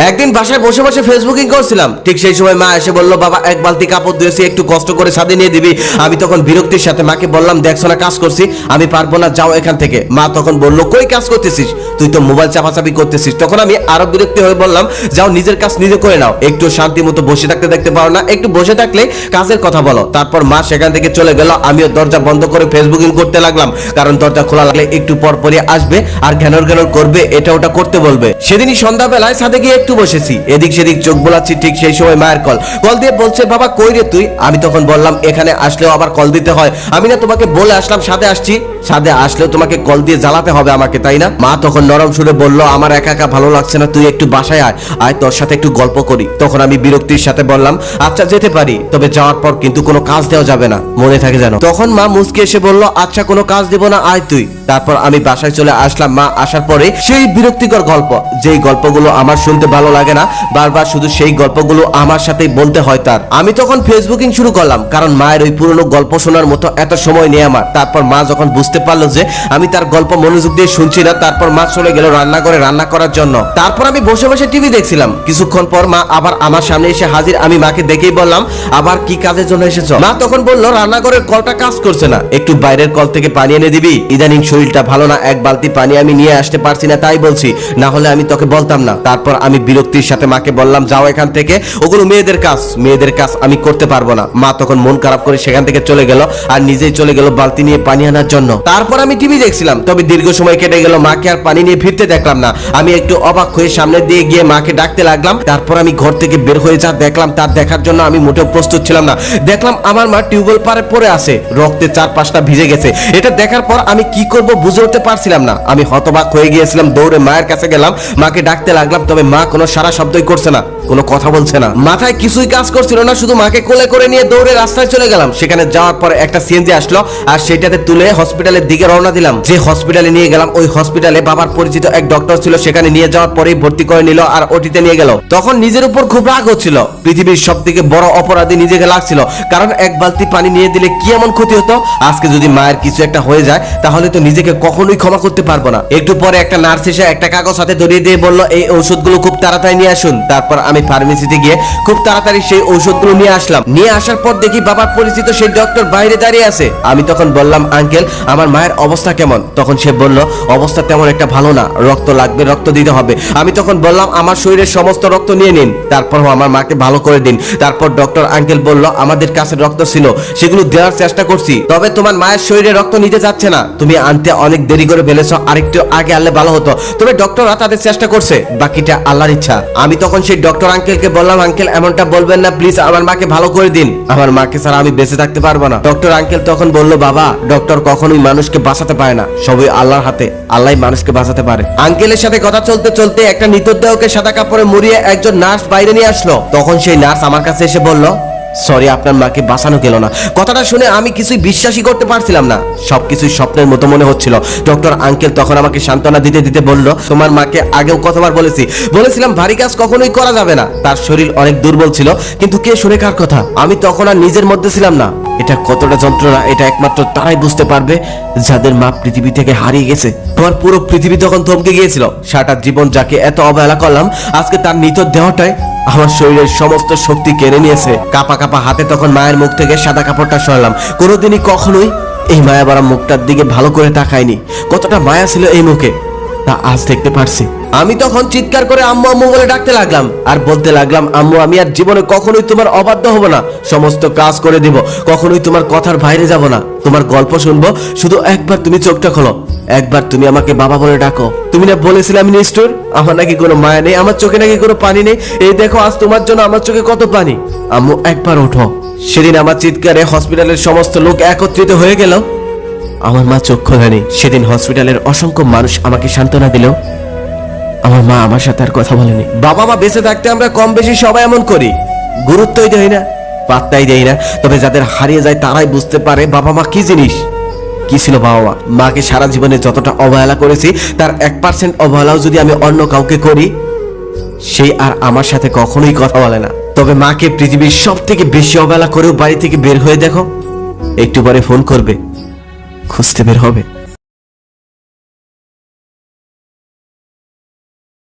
একদিন বাসায় বসে বসে ফেসবুকিং করছিলাম, ঠিক সেই সময় মা এসে বলল, বাবা এক বালতি কাপড় ধুয়েছি, একটু কষ্ট করে ছাদে নিয়ে দিবি। আমি তখন বিরক্তির সাথে মাকে বললাম, দেখছো না কাজ করছি, আমি পারবো না, যাও এখান থেকে। মা তখন বলল, কই কাজ করতেছিস, তুই তো মোবাইল চাপাচাপি করতেছিস। তখন আমি আরো বিরক্তি হয়ে বললাম, যাও নিজের কাজ নিজে করে নাও, একটু শান্তি মতো বসে থাকতে দেখতে পারো না, একটু বসে থাকলে কাজের কথা বলো। তারপর মা সেখান থেকে চলে গেল, আমিও দরজা বন্ধ করে ফেসবুকিং করতে লাগলাম, কারণ দরজা খোলা লাগলে একটু পর পরই আসবে আর ঘ্যানর ঘ্যানর করবে, এটা ওটা করতে বলবে। সেদিনই সন্ধ্যাবেলায় ছাদে গিয়ে একটু বসেছি, এদিক সেদিক চোখ বোলাচ্ছি, ঠিক সেই সময় মায়ের কল দিয়ে বলছে, বাবা কই রে তুই। আমি তখন বললাম, এখানে আসলেও আবার কল দিতে হয়, আমি না তোমাকে বলে আসলাম সাথে আসছি, সাথে আসলেও তোমাকে কল দিয়ে জ্বালাতে হবে আমাকে, তাই না? মা তখন নরম সুরে বলল, আমার একা একা ভালো লাগছে না, তুই একটু বাসায় আয়, আয় তোর সাথে একটু গল্প করি। তখন আমি বিরক্তির সাথে বললাম, আচ্ছা যেতে পারি, তবে যাওয়ার পর কিন্তু কোনো কাজ দেওয়া যাবে না, মনে থাকে জানো। তখন মা মুচকি এসে বলল, আচ্ছা কোনো কাজ দেব না, আয় তুই। তারপর আমি বাসায় চলে আসলাম। মা আসার পরে সেই বিরক্তিকর গল্প, যেই গল্পগুলো আমার শুনতে ভালো লাগে না, বারবার শুধু সেই গল্পগুলো আমার সাথেই বলতে হয় তার। আমি তখন ফেসবুকিং শুরু করলাম, কারণ মায়ের ওই পুরনো গল্প শোনার মতো এত সময় নেই আমার। তারপর মা যখন বুঝতে পারলো যে আমি তার গল্প মনোযোগ দিয়ে শুনছি না, তারপর মা চলে গেল রান্নাঘরে রান্না করার জন্য। তারপর আমি বসে বসে টিভি দেখছিলাম। কিছুক্ষণ পর মা আবার আমার সামনে এসে হাজির। আমি মাকে দেখেই বললাম, আবার কি কাজের জন্য এসেছো? মা তখন বলল, রান্নাঘরের কলটা কাজ করছে না, একটু বাইরের কল থেকে পানি এনে দিবি, ইদানিং শরীরটা ভালো না, এক বালতি পানি আমি নিয়ে আসতে পারছি না, তাই বলছি, না হলে আমি তোকে বলতাম না। তারপর আমি বিরক্তির সাথে মাকে বললাম, যাও এখান থেকে, ওগুলো মেয়েদের কাজ আমি করতে পারবো না। মা তখন মন খারাপ করে সেখান থেকে চলে গেল আর নিজেই চলে গেল বালতি নিয়ে পানি আনার জন্য। তারপর আমি টিভি দেখছিলাম, তবে দীর্ঘ সময় কেটে গেল, মাকে আর পানি নিয়ে ফিরতে দেখলাম না। আমি একটু অবাক হয়ে সামনে দিয়ে গিয়ে মাকে ডাকতে লাগলাম। তারপর আমি ঘর থেকে বের হয়ে যা দেখলাম, তার দেখার জন্য আমি মোটেও প্রস্তুত ছিলাম না। দেখলাম আমার মা টিউবওয়েল পারে পড়ে আছে, রক্তে 4-5টা ভিজে গেছে। এটা দেখার পর আমি কি করব বুঝে উঠতে পারছিলাম না। আমি হতবাক হয়ে গিয়েছিলাম, দৌড়ে মায়ের কাছে গেলাম, মাকে ডাকতে লাগলাম, তবে মা কোনো সারা শব্দই করছে না, কোনো কথা বলছে না, মাথায় কিছুই কাজ করছিল না। শুধু মাকে কোলে করে নিয়ে দৌড়ে রাস্তায় চলে গেলাম। সেখানে যাওয়ার পর একটা সিএনজি আসলো আর সেটাতে তুলে হসপিটালের দিকে রওনা দিলাম। যে হসপিটালে নিয়ে গেলাম, ওই হসপিটালে বাবার পরিচিত এক ডক্টর ছিল। সেখানে নিয়ে যাওয়ার পরেই ভর্তি করে নিল আর ওটিতে নিয়ে গেল। তখন নিজের উপর খুব রাগ হচ্ছিল, পৃথিবীর সবথেকে বড় অপরাধী নিজেকে লাগছিল, কারণ এক বালতি পানি নিয়ে দিলে কি এমন ক্ষতি হতো? আজকে যদি মায়ের কিছু একটা হয়ে যায়, তাহলে তো নিজেকে কখনোই ক্ষমা করতে পারবো না। একটু পরে একটা নার্স এসে একটা কাগজ হাতে ধরিয়ে দিয়ে বলল, এই ঔষধগুলো খুব তাড়াতাড়ি নিয়ে আসুন। তারপর আমি ফার্মেসিতে গিয়ে খুব তাড়াতাড়ি সেই ঔষধগুলো নিয়ে আসলাম। নিয়ে আসার পর দেখি বাবার পরিচিত সেই ডক্টর বাইরে দাঁড়িয়ে আছে। আমি তখন বললাম, আঙ্কেল আমার মায়ের অবস্থা কেমন? তখন সে বলল, অবস্থা তেমন একটা ভালো না, রক্ত লাগবে, রক্ত দিতে হবে। আমি তখন বললাম, আমার শরীরের সমস্ত রক্ত নিয়ে নিন, তারপর আমার মাকে ভালো করে দিন। তারপর ডক্টর আঙ্কেল বলল, আমাদের কাছে রক্ত ছিল, সেগুলো দেওয়ার চেষ্টা করছি, তবে তোমার মায়ের শরীরে রক্ত নিতে যাচ্ছে না, তুমি আনতে অনেক দেরি করে ফেলেছো, আরেকটু আগে আনলে ভালো হতো। তবে ডক্টররা তাদের চেষ্টা করছে, বাকিটা আল্লাহর ইচ্ছা। আমি তখন সেই ডক্টর আঙ্কেলকে বললাম, আঙ্কেল এমনটা বলবেন না, প্লিজ আমার মাকে ভালো করে দিন, আমার মাকে ছাড়া আমি বেঁচে থাকতে পারবো না। ডক্টর আঙ্কেল তখন বলল, বাবা ডক্টর কখনোই মানুষকে বাঁচাতে পারে না, সবই আল্লাহর হাতে, আল্লাহই মানুষকে বাঁচাতে পারে। আঙ্কেলের সাথে কথা চলতে চলতে একটা মৃতদেহকে সাদা কাপড়ে মুড়িয়ে একজন নার্স বাইরে নিয়ে আসলো। তখন সেই নার্স আমার কাছে এসে বলল, সরি আপনার মাকে বাঁচানো গেল না। কথাটা শুনে আমি কিছুই বিশ্বাসই করতে পারছিলাম না, সবকিছুই স্বপ্নের মতো মনে হচ্ছিল। ডক্টর আঙ্কেল তখন আমাকে সান্ত্বনা দিতে দিতে বলল, তোমার মাকে আগেও কতবার বলেছিলাম ভারী কাজ কখনোই করা যাবে না, তার শরীর অনেক দুর্বল ছিল, কিন্তু কে শুনে কার কথা? আমি তখন আর নিজের মধ্যে ছিলাম না। এটা কতটা যন্ত্রণা, এটা একমাত্র তারাই বুঝতে পারবে যাদের মা পৃথিবী থেকে হারিয়ে গেছে। আমার পুরো পৃথিবী তখন থমকে গিয়েছিল। সারাটা জীবন যাকে এত অবহেলা করলাম, আজকে তার নিথর দেহটাই আমার শরীরের সমস্ত শক্তি কেড়ে নিয়েছে। কাপা কাপা হাতে তখন মায়ের মুখ থেকে সাদা কাপড়টা সরালাম। কোনোদিনই কখনোই এই মায়া ভরা মুখটার দিকে ভালো করে তাকাইনি। কতটা মায়া ছিল এই মুখে, তা আজ দেখতে পারছি। আমি তখন চিৎকার করে আম্মু আম্মু বলে ডাকতে লাগলাম আর বলতে লাগলাম, আম্মু আমি আর জীবনে কখনোই তোমার অবাধ্য হব না, সমস্ত কাজ করে দিব, কখনোই তোমার কথার বাইরে যাব না, তোমার গল্প শুনবো, শুধু একবার তুমি চোখটা খোলো, একবার তুমি আমাকে বাবা বলে ডাকো। তুমি না বলেছিলে আমি নিষ্ঠুর, আমার নাকি কোনো মায়া নেই, আমার চোখে নাকি কোনো পানি নেই, এই দেখো আজ তোমার জন্য আমার চোখে কত পানি। আম্মু একবার ওঠো। সেদিন আমার চিৎকারে হসপিটালের সমস্ত লোক একত্রিত হয়ে গেল। আমার মা চোখ খোলেনি। সেদিন হসপিটালের অসংখ্য মানুষ আমাকে সান্ত্বনা দিল, আমার মা আমার সাথে আর কথা বলেনি। বাবা মা বেঁচে থাকতে আমরা কম বেশি সবাই এমন করি, গুরুত্বই দেই না, পাত্তাই দেই না। তবে যাদের হারিয়ে যায় তারাই বুঝতে পারে বাবা মা কি জিনিস, কি ছিল বাবা মা। মাকে সারা জীবনে যতটা অবহেলা করেছি, তার 1% অবহেলাও যদি আমি অন্য কাউকে করি, সেই আর আমার সাথে কখনোই কথা বলে না। তবে মাকে পৃথিবীর সব থেকে বেশি অবহেলা করেও বাড়ি থেকে বের হয়ে দেখো, একটু পরে ফোন করবে, খুঁজতে বের হবে।